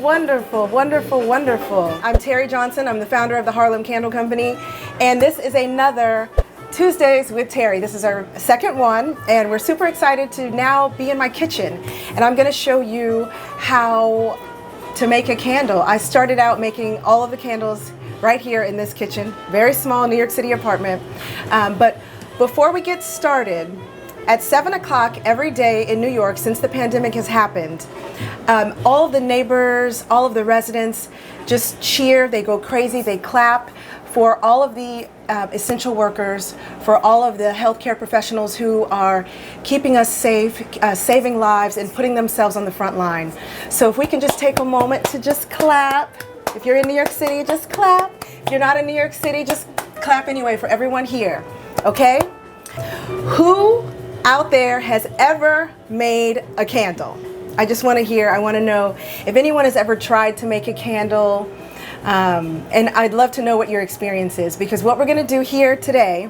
wonderful, wonderful, wonderful. I'm Teri Johnson. I'm the founder of the Harlem Candle Company, and this is another Tuesdays with Teri. This is our second one, and we're super excited to now be in my kitchen, and I'm going to show you how to make a candle. I started out making all of the candles right here in this kitchen, very small New York City apartment, but before we get started, at 7 o'clock every day in New York since the pandemic has happened, all of the neighbors, all of the residents just cheer, they go crazy, they clap for all of the essential workers, for all of the healthcare professionals who are keeping us safe, saving lives, and putting themselves on the front line. So if we can just take a moment to just clap. If you're in New York City, just clap. If you're not in New York City, just clap anyway for everyone here, okay? Who out there has ever made a candle? I just want to hear, I want to know if anyone has ever tried to make a candle, and I'd love to know what your experience is, because what we're going to do here today,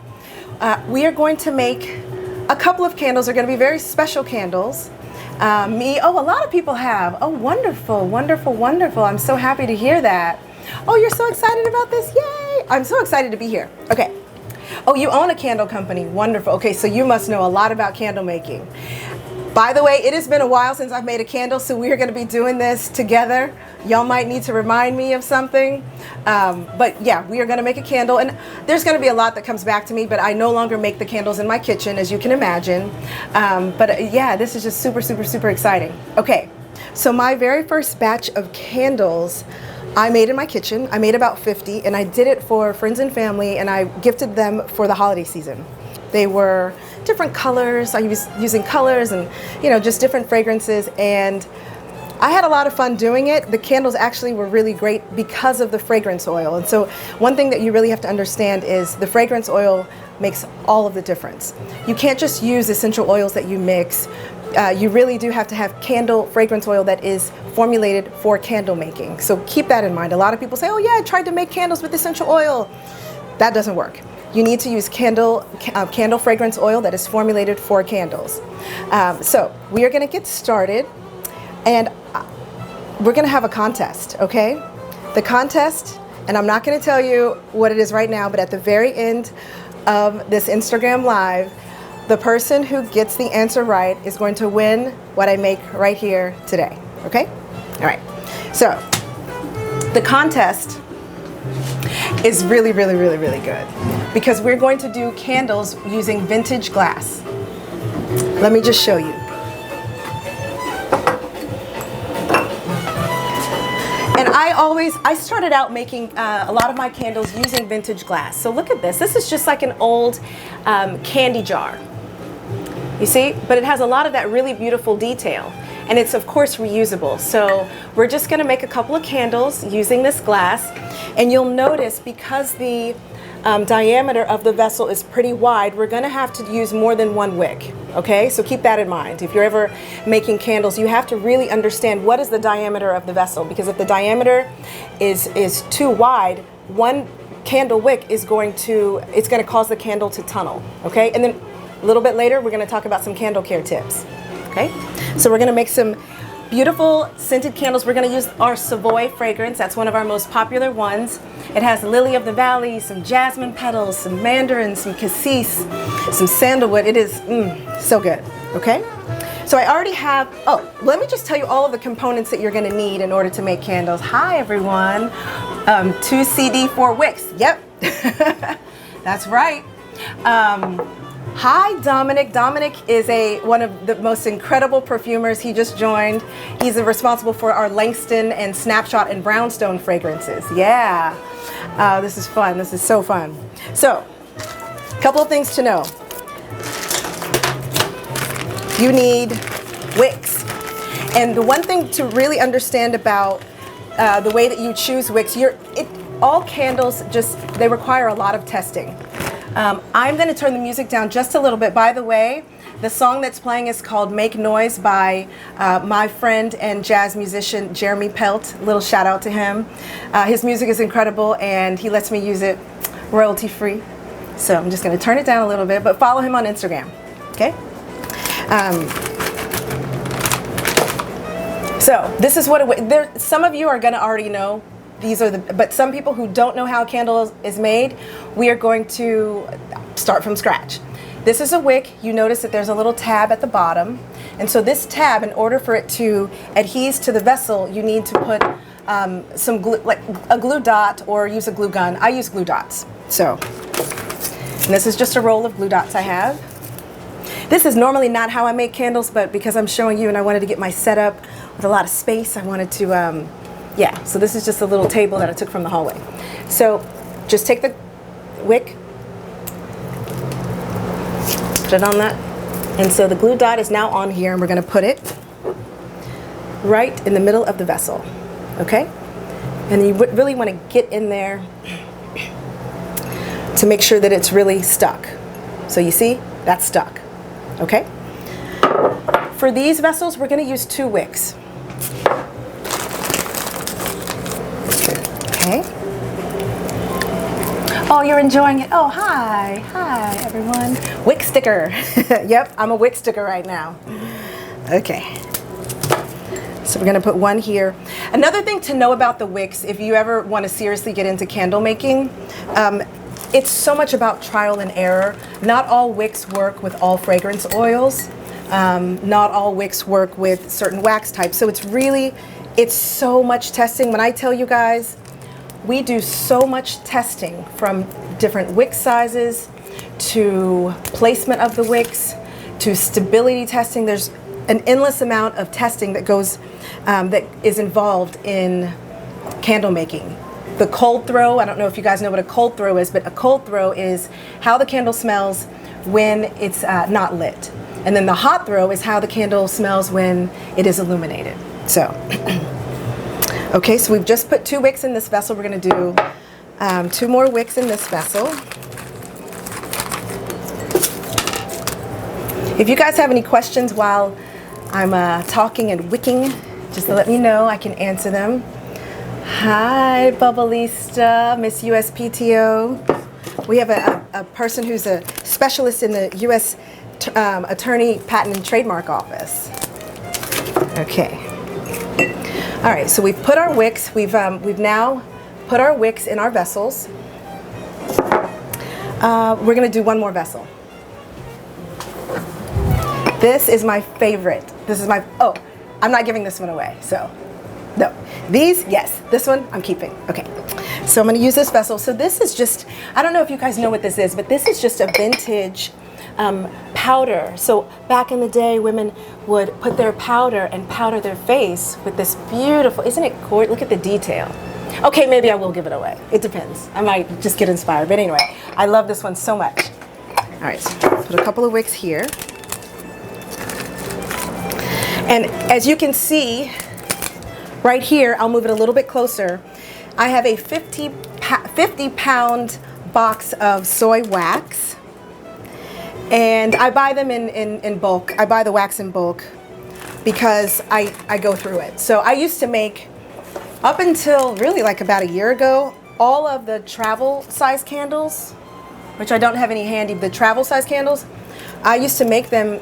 we are going to make a couple of candles. They're going to be very special candles. A lot of people have. Oh, wonderful, wonderful, wonderful. I'm so happy to hear that. Oh, you're so excited about this. Yay. I'm so excited to be here. Okay. Oh, you own a candle company. Wonderful. Okay, so you must know a lot about candle making. By the way, it has been a while since I've made a candle, so we are going to be doing this together. Y'all might need to remind me of something. But yeah, we are going to make a candle, and there's going to be a lot that comes back to me, but I no longer make the candles in my kitchen, as you can imagine. Yeah, this is just super, super, super exciting. Okay, so my very first batch of candles I made in my kitchen. I made about 50, and I did it for friends and family, and I gifted them for the holiday season. They were different colors. I was using colors and, just different fragrances, and I had a lot of fun doing it. The candles actually were really great because of the fragrance oil. And so one thing that you really have to understand is the fragrance oil makes all of the difference. You can't just use essential oils that you mix. You really do have to have candle fragrance oil that is formulated for candle making. So keep that in mind. A lot of people say, oh yeah, I tried to make candles with essential oil. That doesn't work. You need to use candle fragrance oil that is formulated for candles. So we are going to get started, and we're going to have a contest, okay? The contest, and I'm not going to tell you what it is right now, but at the very end of this Instagram Live, the person who gets the answer right is going to win what I make right here today, okay? All right, so the contest is really, really, really, really good because we're going to do candles using vintage glass. Let me just show you. And I started out making a lot of my candles using vintage glass. So look at this. This is just like an old candy jar. You see? But it has a lot of that really beautiful detail. And it's, of course, reusable. So we're just going to make a couple of candles using this glass. And you'll notice, because the diameter of the vessel is pretty wide, we're going to have to use more than one wick. Okay? So keep that in mind. If you're ever making candles, you have to really understand what is the diameter of the vessel. Because if the diameter is too wide, one candle wick is going to cause the candle to tunnel. Okay? And then a little bit later, we're going to talk about some candle care tips. Okay, so we're going to make some beautiful scented candles. We're going to use our Savoy fragrance. That's one of our most popular ones. It has lily of the valley, some jasmine petals, some mandarin, some cassis, some sandalwood. It is so good. Okay, so I already have, let me just tell you all of the components that you're going to need in order to make candles. Hi everyone. 2 CD, 4 wicks. Yep, that's right. Hi, Dominic. Dominic is one of the most incredible perfumers. He just joined. He's responsible for our Langston and Snapshot and Brownstone fragrances. Yeah. This is fun. This is so fun. So, a couple of things to know. You need wicks. And the one thing to really understand about the way that you choose wicks, all candles they require a lot of testing. I'm going to turn the music down just a little bit. By the way, the song that's playing is called Make Noise by my friend and jazz musician Jeremy Pelt. A little shout out to him. His music is incredible, and he lets me use it royalty free. So I'm just going to turn it down a little bit, but follow him on Instagram. Okay? So this is what some of you are going to already know. These are but some people who don't know how a candle is made, we are going to start from scratch. This is a wick. You notice that there's a little tab at the bottom. And so this tab, in order for it to adhere to the vessel, you need to put some glue, like a glue dot, or use a glue gun. I use glue dots. So, and this is just a roll of glue dots I have. This is normally not how I make candles, but because I'm showing you and I wanted to get my setup with a lot of space, I wanted to, yeah. So this is just a little table that I took from the hallway. So just take the wick, put it on that. And so the glue dot is now on here, and we're going to put it right in the middle of the vessel. Okay? And you really want to get in there to make sure that it's really stuck. So you see, that's stuck. Okay? For these vessels, we're going to use 2 wicks. Okay? Oh, you're enjoying it. Oh, hi. Hi, everyone. Wick sticker. Yep, I'm a wick sticker right now. Okay. So we're going to put one here. Another thing to know about the wicks, if you ever want to seriously get into candle making, it's so much about trial and error. Not all wicks work with all fragrance oils. Not all wicks work with certain wax types. So it's so much testing. When I tell you guys, we do so much testing, from different wick sizes to placement of the wicks to stability testing. There's an endless amount of testing that goes, that is involved in candle making. The cold throw, I don't know if you guys know what a cold throw is, but a cold throw is how the candle smells when it's not lit. And then the hot throw is how the candle smells when it is illuminated. So, okay, so we've just put 2 wicks in this vessel. We're going to do 2 more wicks in this vessel. If you guys have any questions while I'm talking and wicking, just to let me know, I can answer them. Hi, Bubblista, Miss USPTO. We have a person who's a specialist in the U.S. Attorney Patent and Trademark Office. Okay. All right, so we've put our wicks. We've now put our wicks in our vessels. We're going to do one more vessel. This is my favorite. This is my, oh, I'm not giving this one away, so no. These, yes, this one I'm keeping. Okay, so I'm going to use this vessel. So this is just, I don't know if you guys know what this is, but this is just a vintage powder. So back in the day, women would put their powder and powder their face with this beautiful, isn't it gorgeous? Look at the detail. Okay, maybe I will give it away. It depends. I might just get inspired. But anyway, I love this one so much. All right, so put a couple of wicks here. And as you can see, right here, I'll move it a little bit closer. I have a 50-pound box of soy wax. And I buy them in bulk. I buy the wax in bulk because I go through it. So I used to make, up until really like about a year ago, all of the travel size candles, which I don't have any handy, the travel size candles, I used to make them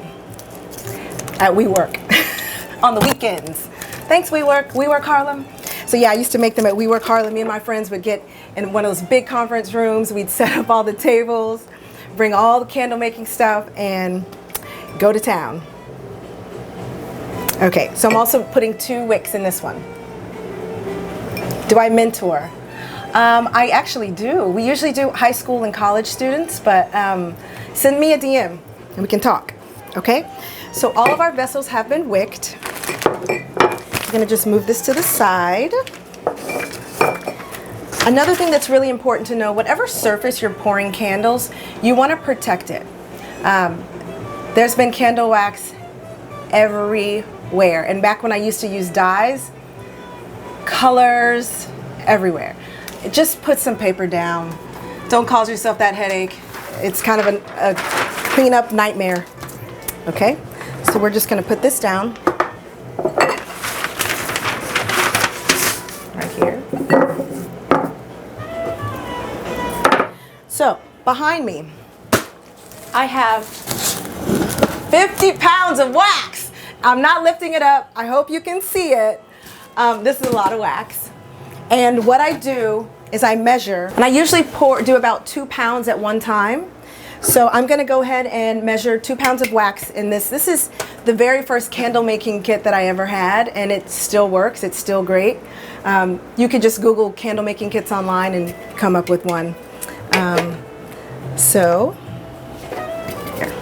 at WeWork on the weekends. Thanks, WeWork Harlem. So yeah, I used to make them at WeWork Harlem. Me and my friends would get in one of those big conference rooms. We'd set up all the tables, bring all the candle making stuff, and go to town. Okay, so I'm also putting 2 wicks in this one. Do I mentor? I actually do. We usually do high school and college students, but send me a DM and we can talk. Okay, so all of our vessels have been wicked. I'm gonna just move this to the side. Another thing that's really important to know, whatever surface you're pouring candles, you want to protect it. There's been candle wax everywhere. And back when I used to use dyes, colors everywhere. Just put some paper down. Don't cause yourself that headache. It's kind of a cleanup nightmare. Okay, so we're just going to put this down right here. So behind me, I have 50 pounds of wax. I'm not lifting it up. I hope you can see it. This is a lot of wax. And what I do is I measure, and I usually do about 2 pounds at one time. So I'm gonna go ahead and measure 2 pounds of wax in this. This is the very first candle making kit that I ever had, and it still works, it's still great. You could just Google candle making kits online and come up with one. So, here.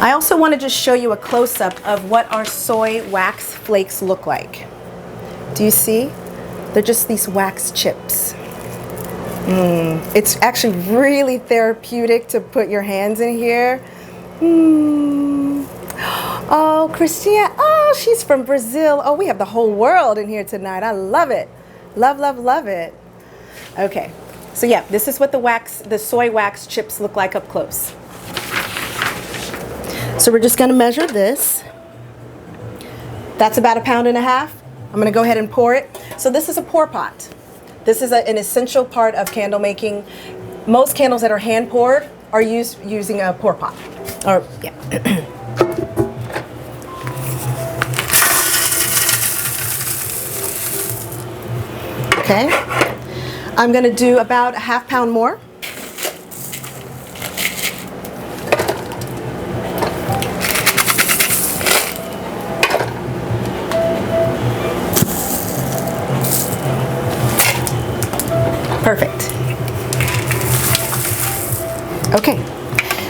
I also want to just show you a close-up of what our soy wax flakes look like. Do you see? They're just these wax chips. It's actually really therapeutic to put your hands in here. Oh, Christina, oh, she's from Brazil. Oh, we have the whole world in here tonight. I love it. Love, love, love it. Okay, so yeah, this is what the soy wax chips look like up close. So we're just gonna measure this. That's about 1.5 pounds. I'm gonna go ahead and pour it. So this is a pour pot. This is an essential part of candle making. Most candles that are hand poured are using a pour pot. Or, yeah. Okay. I'm gonna do about 1/2 pound more. Perfect. Okay,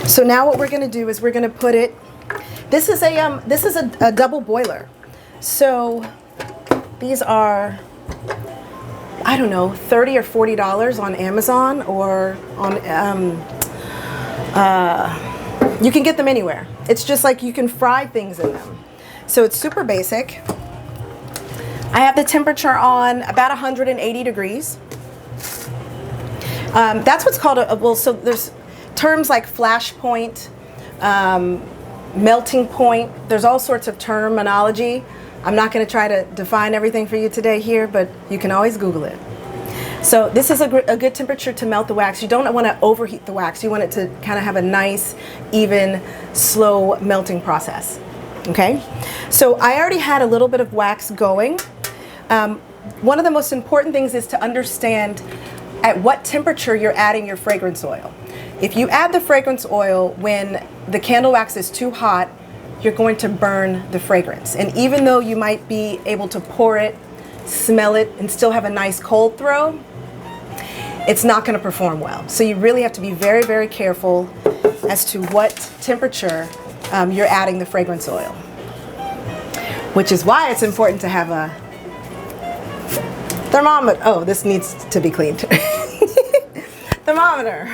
so now what we're going to do is we're going to put it. This is a double boiler. So these are, I don't know, $30 or $40 on Amazon, or on you can get them anywhere. It's just like you can fry things in them. So it's super basic. I have the temperature on about 180 degrees. That's what's called well, so there's terms like flash point, melting point. There's all sorts of terminology. I'm not going to try to define everything for you today here, but you can always Google it. So this is a good temperature to melt the wax. You don't want to overheat the wax. You want it to kind of have a nice, even, slow melting process. Okay? So I already had a little bit of wax going. One of the most important things is to understand at what temperature you're adding your fragrance oil. If you add the fragrance oil when the candle wax is too hot, you're going to burn the fragrance. And even though you might be able to pour it, smell it, and still have a nice cold throw, it's not going to perform well. So you really have to be very, very careful as to what temperature you're adding the fragrance oil. Which is why it's important to have a thermometer. Oh, this needs to be cleaned. Thermometer.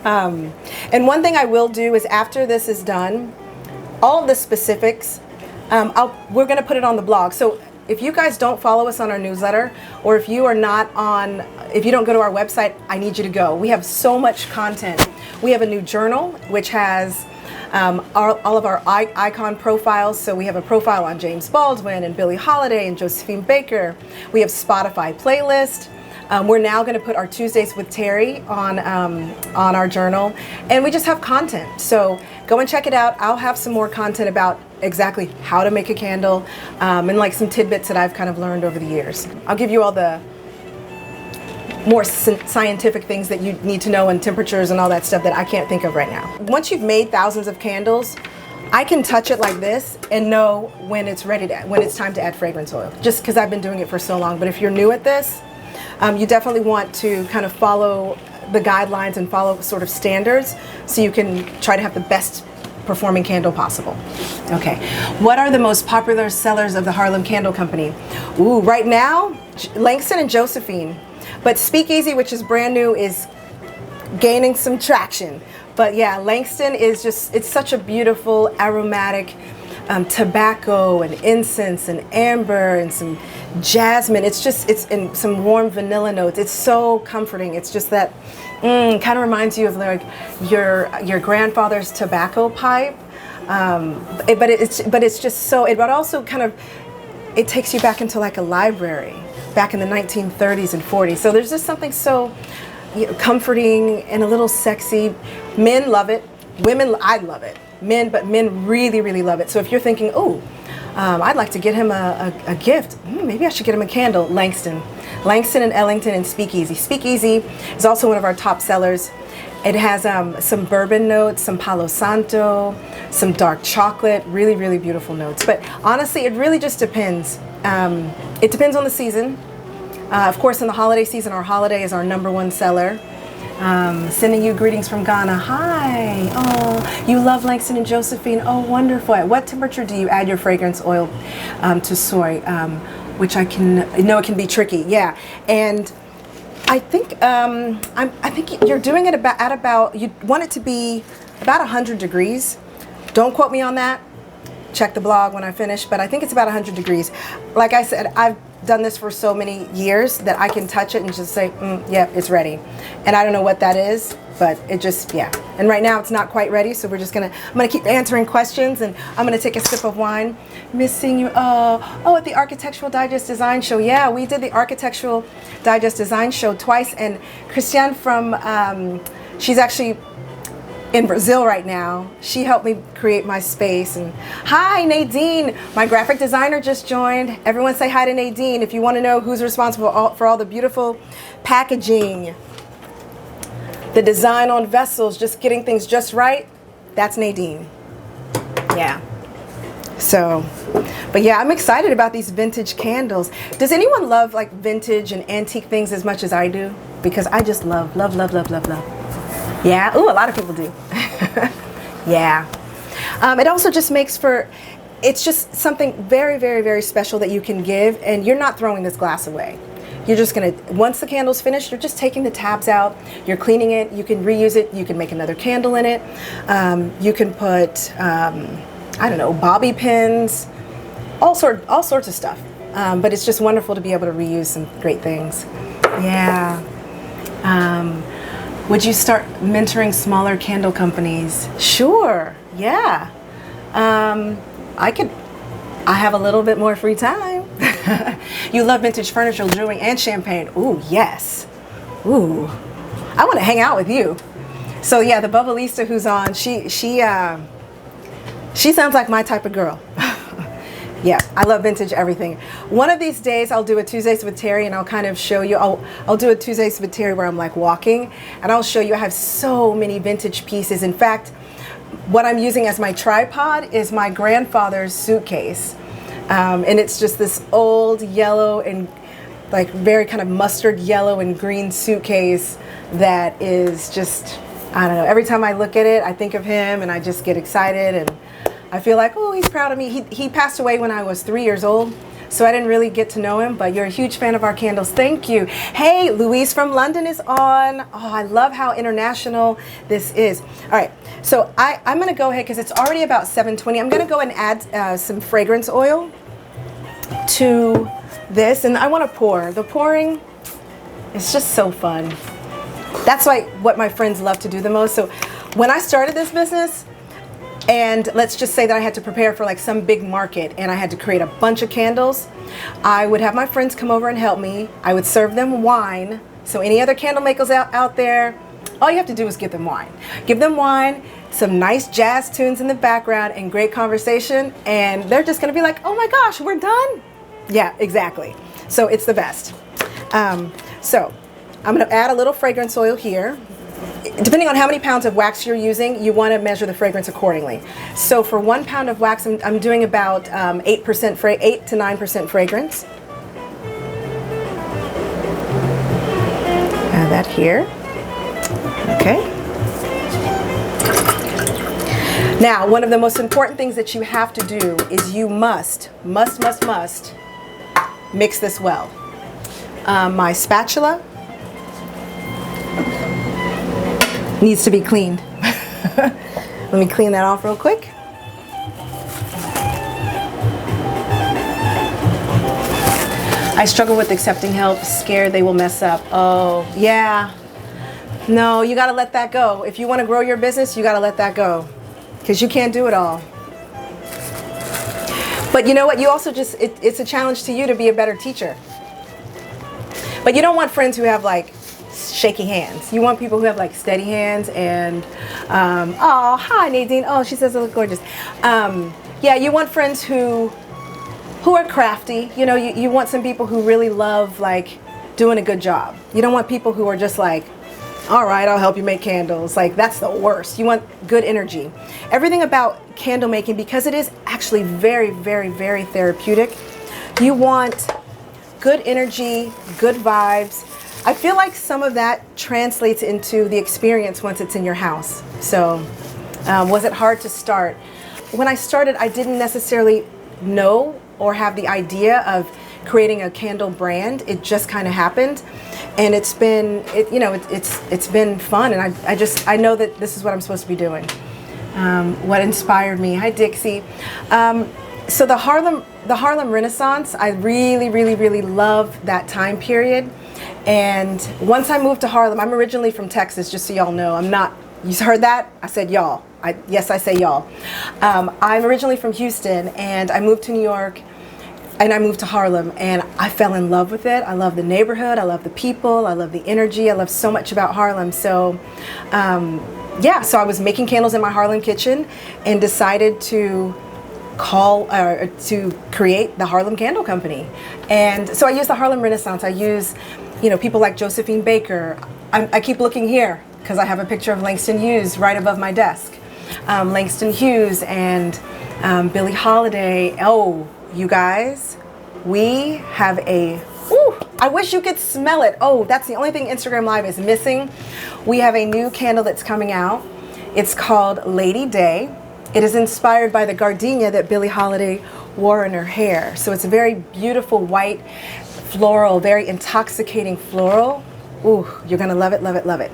And one thing I will do is after this is done, all of the specifics, we're going to put it on the blog. So if you guys don't follow us on our newsletter, or if you are not on, if you don't go to our website, I need you to go. We have so much content. We have a new journal which has all of our icon profiles. So we have a profile on James Baldwin and Billie Holiday and Josephine Baker. We have Spotify playlist. We're now going to put our Tuesdays with Teri on our journal, and we just have content. So go and check it out. I'll have some more content about exactly how to make a candle, and like some tidbits that I've kind of learned over the years. I'll give you all the more scientific things that you need to know, and temperatures and all that stuff that I can't think of right now. Once you've made thousands of candles, I can touch it like this and know when it's ready to, when it's time to add fragrance oil, just because I've been doing it for so long. But if you're new at this, you definitely want to kind of follow the guidelines and follow sort of standards so you can try to have the best performing candle possible. Okay, what are the most popular sellers of the Harlem Candle Company? Ooh, right now, Langston and Josephine. But Speakeasy, which is brand new, is gaining some traction. But yeah, Langston is just, it's such a beautiful aromatic tobacco and incense and amber and some jasmine. It's just, it's in some warm vanilla notes. It's so comforting. It's just that kind of reminds you of like your grandfather's tobacco pipe. But it's just so, but also kind of, it takes you back into like a library back in the 1930s and 40s. So there's just something so comforting and a little sexy. Men love it. Women, I love it. But men really, really love it. So if you're thinking, oh, I'd like to get him a gift, maybe I should get him a candle. Langston and Ellington and Speakeasy. Speakeasy is also one of our top sellers. It has some bourbon notes, some Palo Santo, some dark chocolate, really, really beautiful notes. But honestly, it really just depends. It depends on the season. Of course, in the holiday season, our holiday is our #1 seller. Sending you greetings from Ghana. Hi. Oh, you love Langston and Josephine. Oh, wonderful. At what temperature do you add your fragrance oil to soy? Which I know it can be tricky. Yeah, and I think I think you're doing it at about you want it to be about 100 degrees. Don't quote me on that. Check the blog when I finish, but I think it's about 100 degrees. Like I said, I've done this for so many years that I can touch it and just say, yeah, it's ready. And I don't know what that is, but it just, yeah. And right now it's not quite ready, so I'm gonna keep answering questions, and I'm gonna take a sip of wine. Missing you, oh, at the Architectural Digest Design Show. Yeah, we did the Architectural Digest Design Show twice, and Christiane she's actually in Brazil right now. She helped me create my space. And hi, Nadine, my graphic designer just joined. Everyone say hi to Nadine if you want to know who's responsible for all the beautiful packaging, the design on vessels, just getting things just right. That's Nadine. Yeah. So, but yeah, I'm excited about these vintage candles. Does anyone love like vintage and antique things as much as I do? Because I just love. Yeah, ooh, a lot of people do. Yeah. It also just makes it's just something very, very, very special that you can give, and you're not throwing this glass away. You're just gonna, once the candle's finished, you're just taking the tabs out, you're cleaning it, you can reuse it, you can make another candle in it. You can put, I don't know, bobby pins, all sorts of stuff. But it's just wonderful to be able to reuse some great things. Yeah. Would you start mentoring smaller candle companies? Sure, yeah. I have a little bit more free time. You love vintage furniture, jewelry, and champagne. Ooh, yes. Ooh, I want to hang out with you. So yeah, the Bubblista who's on, she sounds like my type of girl. Yeah, I love vintage everything. One of these days I'll do a Tuesdays with Teri, and I'll kind of show you, I'll do a Tuesdays with Teri where I'm like walking, and I'll show you I have so many vintage pieces. In fact, what I'm using as my tripod is my grandfather's suitcase. And it's just this old yellow and like very kind of mustard yellow and green suitcase that is just, I don't know, every time I look at it, I think of him and I just get excited, and I feel like, oh, he's proud of me. He passed away when I was 3 years old, so I didn't really get to know him, but you're a huge fan of our candles. Thank you. Hey, Louise from London is on. Oh, I love how international this is. All right, so I'm gonna go ahead, because it's already about 7:20. I'm gonna go and add some fragrance oil to this, and I wanna pour. The pouring is just so fun. That's like what my friends love to do the most. So when I started this business, and let's just say that I had to prepare for like some big market and I had to create a bunch of candles, I would have my friends come over and help me. I would serve them wine. So any other candle makers out there, all you have to do is give them wine. Give them wine, some nice jazz tunes in the background, and great conversation, and they're just gonna be like, oh my gosh, we're done? Yeah, exactly. So it's the best. So I'm gonna add a little fragrance oil here. Depending on how many pounds of wax you're using, you want to measure the fragrance accordingly. So for 1 pound of wax, I'm doing about 8 to 9% fragrance. Add that here. Okay. Now, one of the most important things that you have to do is you must mix this well. My spatula needs to be cleaned. Let me clean that off real quick. I struggle with accepting help, scared they will mess up. Oh, yeah. No, you gotta let that go. If you wanna grow your business, you gotta let that go, because you can't do it all. But you know what, you also it's a challenge to you to be a better teacher. But you don't want friends who have like shaky hands. You want people who have like steady hands and, oh, hi Nadine. Oh, she says I look gorgeous. Yeah, you want friends who are crafty. You know, you want some people who really love like doing a good job. You don't want people who are just like, all right, I'll help you make candles. Like, that's the worst. You want good energy. Everything about candle making, because it is actually very, very, very therapeutic, you want good energy, good vibes. I feel like some of that translates into the experience once it's in your house. So, was it hard to start? When I started, I didn't necessarily know or have the idea of creating a candle brand. It just kind of happened, and it's been it's been fun, and I know that this is what I'm supposed to be doing. What inspired me? Hi Dixie. So the Harlem Renaissance, I really love that time period. And once I moved to Harlem, I'm originally from Texas, just so y'all know. I'm not, you heard that? I said y'all. Yes, I say y'all. I'm originally from Houston, and I moved to New York, and I moved to Harlem, and I fell in love with it. I love the neighborhood, I love the people, I love the energy, I love so much about Harlem. So yeah, so I was making candles in my Harlem kitchen and decided to create the Harlem Candle Company. And so I use the Harlem Renaissance. I use, people like Josephine Baker. I keep looking here because I have a picture of Langston Hughes right above my desk. Langston Hughes and Billie Holiday. Oh, you guys, we have I wish you could smell it. Oh, that's the only thing Instagram Live is missing. We have a new candle that's coming out. It's called Lady Day. It is inspired by the gardenia that Billie Holiday wore in her hair. So it's a very beautiful white floral, very intoxicating floral. Ooh, you're gonna love it, love it, love it.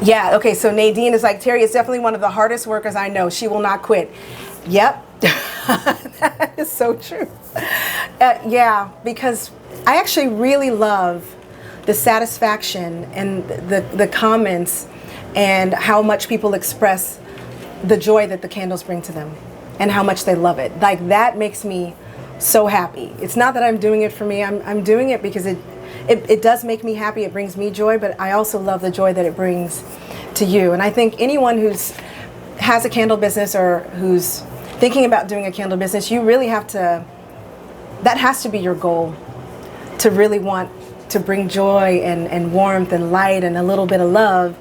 Yeah, okay, so Nadine is like, Teri is definitely one of the hardest workers I know. She will not quit. Yep, that is so true. Yeah, because I actually really love the satisfaction and the comments and how much people express the joy that the candles bring to them and how much they love it. Like, that makes me so happy. It's not that I'm doing it for me. I'm doing it because it does make me happy. It brings me joy, but I also love the joy that it brings to you. And I think anyone has a candle business or who's thinking about doing a candle business, you really have to, that has to be your goal, to really want to bring joy and warmth and light and a little bit of love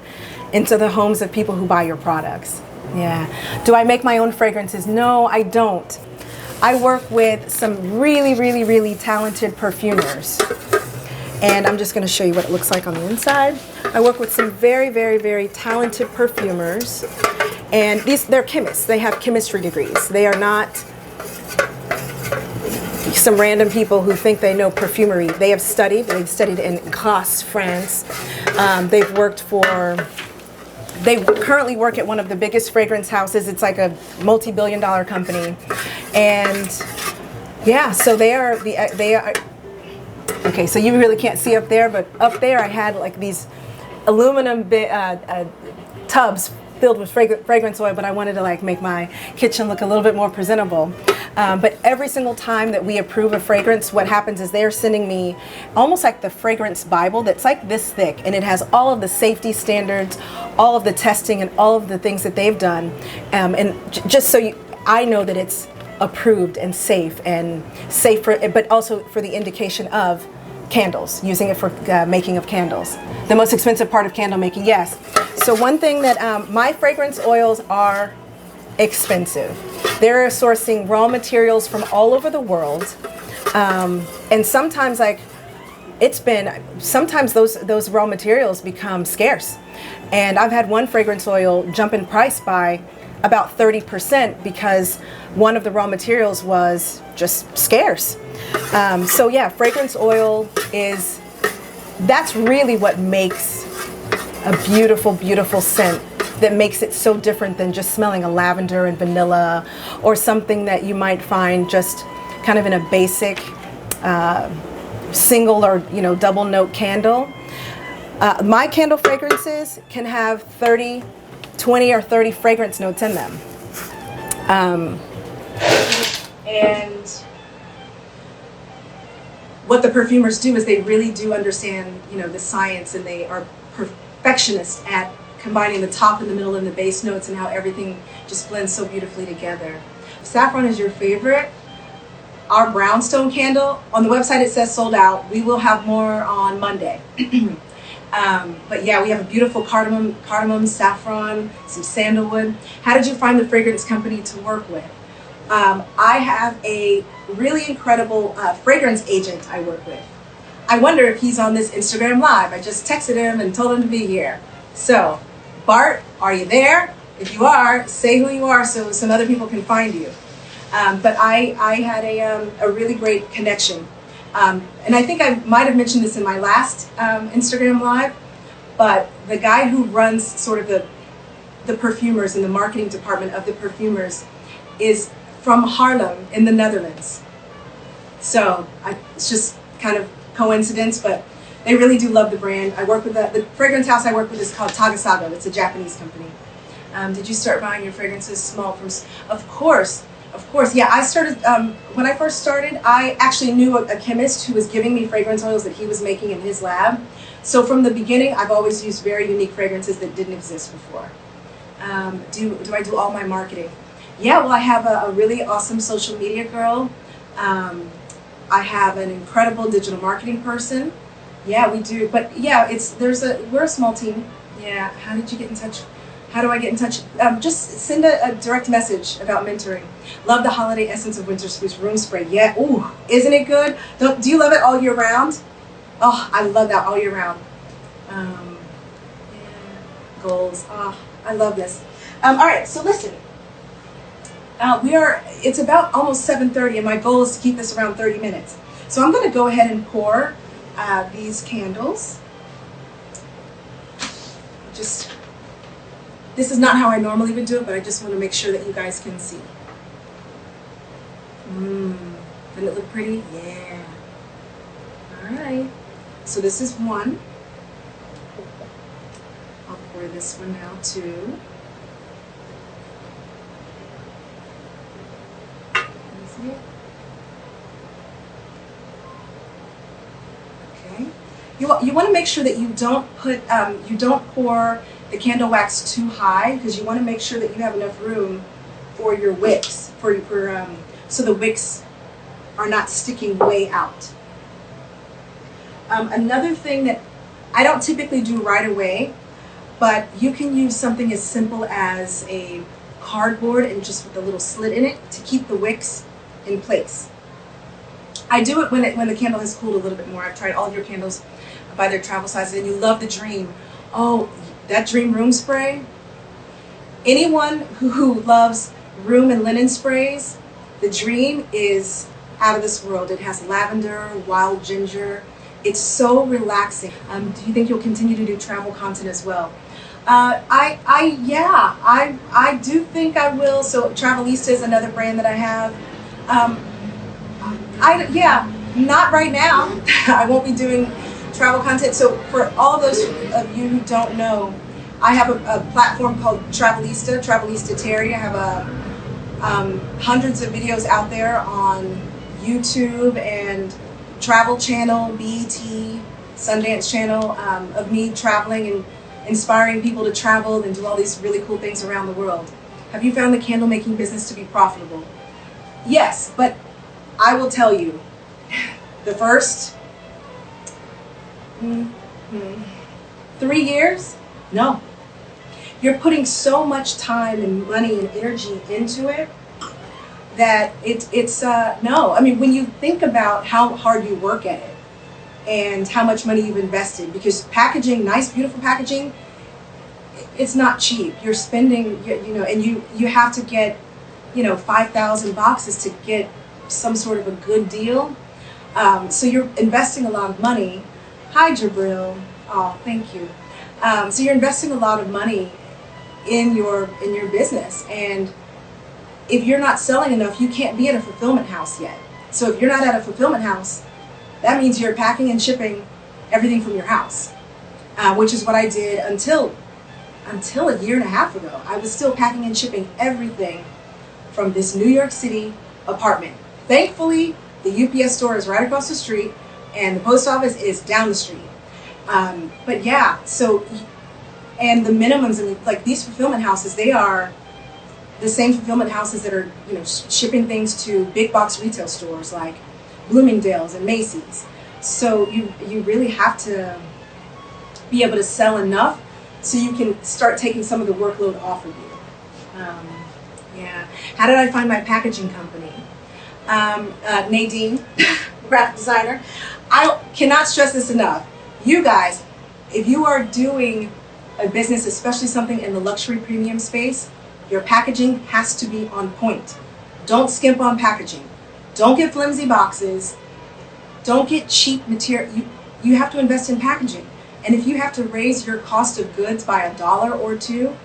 into the homes of people who buy your products. Yeah. Do I make my own fragrances? No, I don't. I work with some really talented perfumers. And I'm just going to show you what it looks like on the inside. I work with some very talented perfumers. And they're chemists. They have chemistry degrees. They are not some random people who think they know perfumery. They've studied in Grasse, France. They currently work at one of the biggest fragrance houses. It's like a multi-billion-dollar company. And yeah, so they are, okay, so you really can't see up there, but up there I had like these aluminum tubs filled with fragrance oil, but I wanted to like make my kitchen look a little bit more presentable. But every single time that we approve a fragrance, what happens is they're sending me almost like the fragrance Bible that's like this thick, and it has all of the safety standards, all of the testing, and all of the things that they've done. And just so I know that it's approved and safe for, but also for the indication of candles, using it for making of candles. The most expensive part of candle making, yes. So one thing that my fragrance oils are expensive. They're sourcing raw materials from all over the world, and sometimes sometimes those raw materials become scarce. And I've had one fragrance oil jump in price by about 30% because one of the raw materials was just scarce. So yeah, fragrance oil that's really what makes a beautiful scent, that makes it so different than just smelling a lavender and vanilla or something that you might find just kind of in a basic single or double note candle. My candle fragrances can have 20 or 30 fragrance notes in them. And what the perfumers do is they really do understand, you know, the science, and they are perfectionists at combining the top and the middle and the base notes and how everything just blends so beautifully together. Saffron is your favorite. Our brownstone candle, on the website it says sold out. We will have more on Monday. But yeah, we have a beautiful cardamom, saffron, some sandalwood. How did you find the fragrance company to work with? I have a really incredible fragrance agent I work with. I wonder if he's on this Instagram Live. I just texted him and told him to be here. So, Bart, are you there? If you are, say who you are so some other people can find you. But I had a really great connection. And I think I might have mentioned this in my last Instagram Live, but the guy who runs sort of the Perfumers and the marketing department of the Perfumers is from Haarlem in the Netherlands. So it's just kind of coincidence, but they really do love the brand. I work with the fragrance house I work with is called Tagasago. It's a Japanese company. Did you start buying your fragrances small from? Of course. Yeah, I started, when I first started, I actually knew a chemist who was giving me fragrance oils that he was making in his lab. So from the beginning, I've always used very unique fragrances that didn't exist before. Do I do all my marketing? Yeah, well, I have a really awesome social media girl. I have an incredible digital marketing person. Yeah, we do. But yeah, we're a small team. Yeah, how did you get in touch? How do I get in touch? Just send a direct message about mentoring. Love the holiday essence of Winter Spruce room spray. Yeah, ooh, isn't it good? Do you love it all year round? Oh, I love that all year round. Yeah, goals. Oh, I love this. All right, so listen. It's about almost 7:30, and my goal is to keep this around 30 minutes. So I'm going to go ahead and pour these candles. This is not how I normally would do it, but I just want to make sure that you guys can see. Doesn't it look pretty? Yeah. All right. So this is one. I'll pour this one now too. Okay. You want to make sure that you don't pour the candle wax too high, because you want to make sure that you have enough room for your wicks, so the wicks are not sticking way out. Another thing that I don't typically do right away, but you can use something as simple as a cardboard and just with a little slit in it to keep the wicks in place. I do it when the candle has cooled a little bit more. I've tried all of your candles by their travel sizes, and you love the Dream. Oh, that Dream room spray. Anyone who loves room and linen sprays, the Dream is out of this world. It has lavender, wild ginger. It's so relaxing. Do you think you'll continue to do travel content as well? I do think I will. So Travelista is another brand that I have. Not right now. I won't be doing travel content. So for all those of you who don't know, I have a platform called Travelista Teri. I have hundreds of videos out there on YouTube and Travel Channel, BET, Sundance Channel, of me traveling and inspiring people to travel and do all these really cool things around the world. Have you found the candle making business to be profitable? Yes, but I will tell you, the first 3 years, no. You're putting so much time and money and energy into it that it's no. I mean, when you think about how hard you work at it and how much money you've invested, because packaging, nice, beautiful packaging, it's not cheap. You're spending, and you have to get, 5,000 boxes to get some sort of a good deal. So you're investing a lot of money. Hi, Jabril. Oh, thank you. So you're investing a lot of money in your business, and if you're not selling enough, you can't be at a fulfillment house yet. So if you're not at a fulfillment house, that means you're packing and shipping everything from your house, which is what I did until a year and a half ago. I was still packing and shipping everything from this New York City apartment. Thankfully, the UPS store is right across the street, and the post office is down the street. But yeah, so, and the minimums, and like these fulfillment houses, they are the same fulfillment houses that are, you know, shipping things to big box retail stores like Bloomingdale's and Macy's. So you really have to be able to sell enough so you can start taking some of the workload off of you. Yeah. How did I find my packaging company? Nadine, graphic designer. I cannot stress this enough. You guys, if you are doing a business, especially something in the luxury premium space, your packaging has to be on point. Don't skimp on packaging. Don't get flimsy boxes. Don't get cheap material. You have to invest in packaging. And if you have to raise your cost of goods by $1 or $2,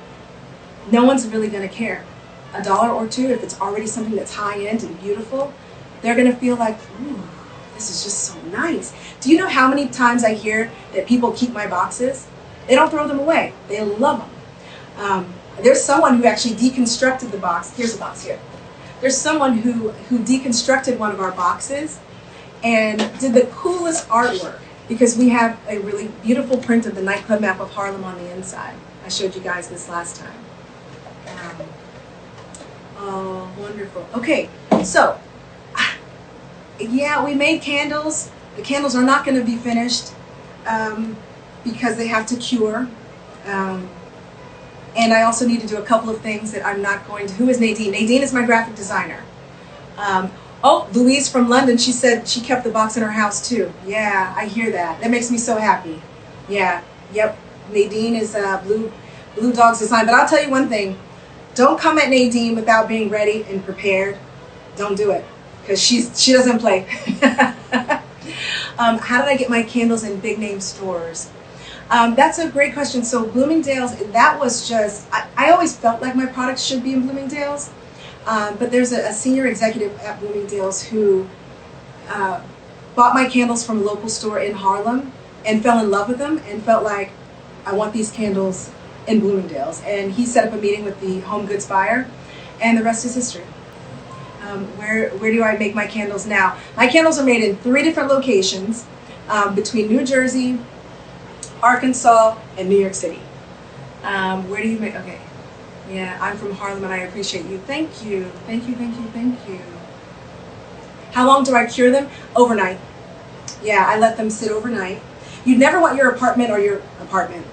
no one's really going to care. $1 or $2, if it's already something that's high-end and beautiful, they're going to feel like, ooh, this is just so nice. Do you know how many times I hear that people keep my boxes? They don't throw them away. They love them. There's someone who actually deconstructed the box. Here's a box here. There's someone who deconstructed one of our boxes and did the coolest artwork, because we have a really beautiful print of the nightclub map of Harlem on the inside. I showed you guys this last time. Oh, wonderful. Okay, so, yeah, we made candles. The candles are not going to be finished because they have to cure. And I also need to do a couple of things that I'm not going to. Who is Nadine? Nadine is my graphic designer. Oh, Louise from London, she said she kept the box in her house too. Yeah, I hear that. That makes me so happy. Yeah, yep. Nadine is Blue Dog's design. But I'll tell you one thing. Don't come at Nadine without being ready and prepared. Don't do it, because she doesn't play. How did I get my candles in big name stores? That's a great question. So Bloomingdale's, that was just, I always felt like my products should be in Bloomingdale's. But there's a senior executive at Bloomingdale's who bought my candles from a local store in Harlem and fell in love with them and felt like, I want these candles in Bloomingdale's. And he set up a meeting with the home goods buyer, and the rest is history. Where do I make my candles now? My candles are made in 3 different locations between New Jersey, Arkansas, and New York City. Where do you make, okay. Yeah, I'm from Harlem and I appreciate you. Thank you, thank you, thank you, thank you. How long do I cure them? Overnight. Yeah, I let them sit overnight. You never want your apartment or your apartment.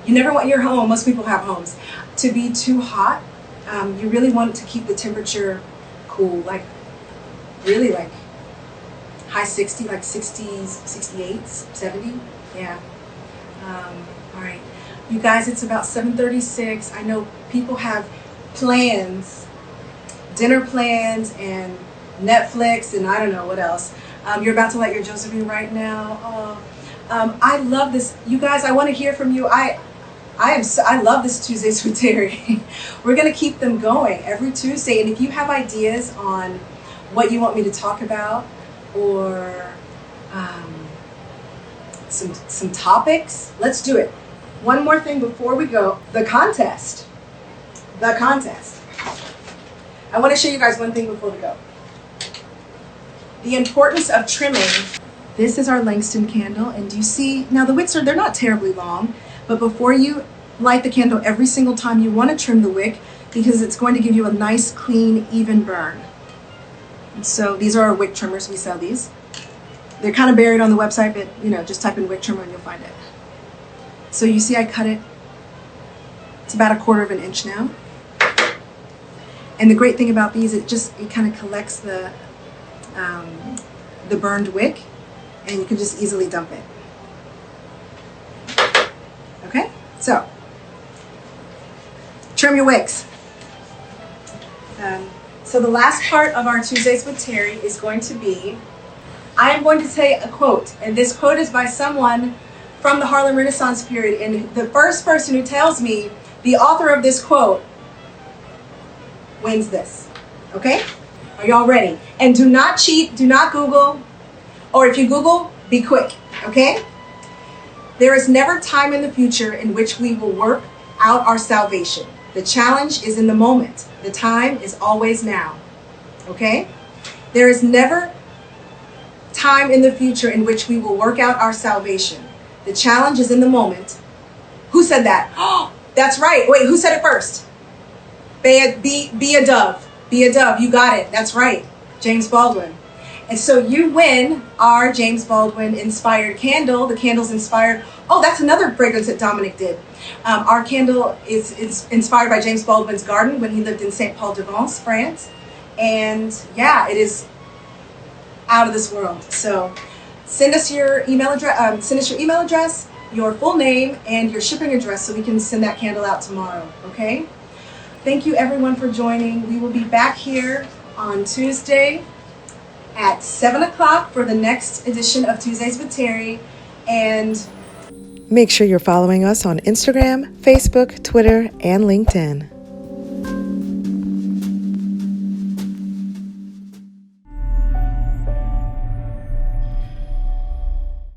You never want your home, most people have homes, to be too hot. You really want to keep the temperature cool, like really like high 60, like 60s, 68s, 70, yeah. All right. You guys, it's about 7:36. I know people have plans, dinner plans, and Netflix, and I don't know what else. You're about to light your Josephine right now. Oh, I love this. You guys, I want to hear from you. I love this Tuesdays with Teri. We're going to keep them going every Tuesday. And if you have ideas on what you want me to talk about, or some topics, let's do it. One more thing before we go, the contest. I want to show you guys one thing before we go. The importance of trimming. This is our Langston candle, and do you see, now the wicks they're not terribly long, but before you light the candle every single time, you want to trim the wick because it's going to give you a nice, clean, even burn. And so these are our wick trimmers. We sell these. They're kind of buried on the website, but you know, just type in wick trimmer and you'll find it. So you see I cut it, it's about 1/4 inch now. And the great thing about these, it kind of collects the burned wick, and you can just easily dump it. Okay, so trim your wicks. So the last part of our Tuesdays with Teri is going to be, I am going to say a quote, and this quote is by someone from the Harlem Renaissance period, and the first person who tells me the author of this quote wins this. Okay? Are y'all ready? And do not cheat, do not Google, or if you Google, be quick, okay? There is never time in the future in which we will work out our salvation. The challenge is in the moment. The time is always now, okay? There is never time in the future in which we will work out our salvation. The challenge is in the moment. Who said that? Oh, that's right. Wait, who said it first? Be a dove. Be a dove. You got it. That's right. James Baldwin. And so you win our James Baldwin inspired candle. The candle's inspired. Oh, that's another fragrance that Dominic did. Our candle is inspired by James Baldwin's garden when he lived in St. Paul de Vence, France. And yeah, it is out of this world. So send us your email address, your full name, and your shipping address so we can send that candle out tomorrow. Okay? Thank you everyone for joining. We will be back here on Tuesday at 7 o'clock for the next edition of Tuesdays with Teri. And make sure you're following us on Instagram, Facebook, Twitter, and LinkedIn.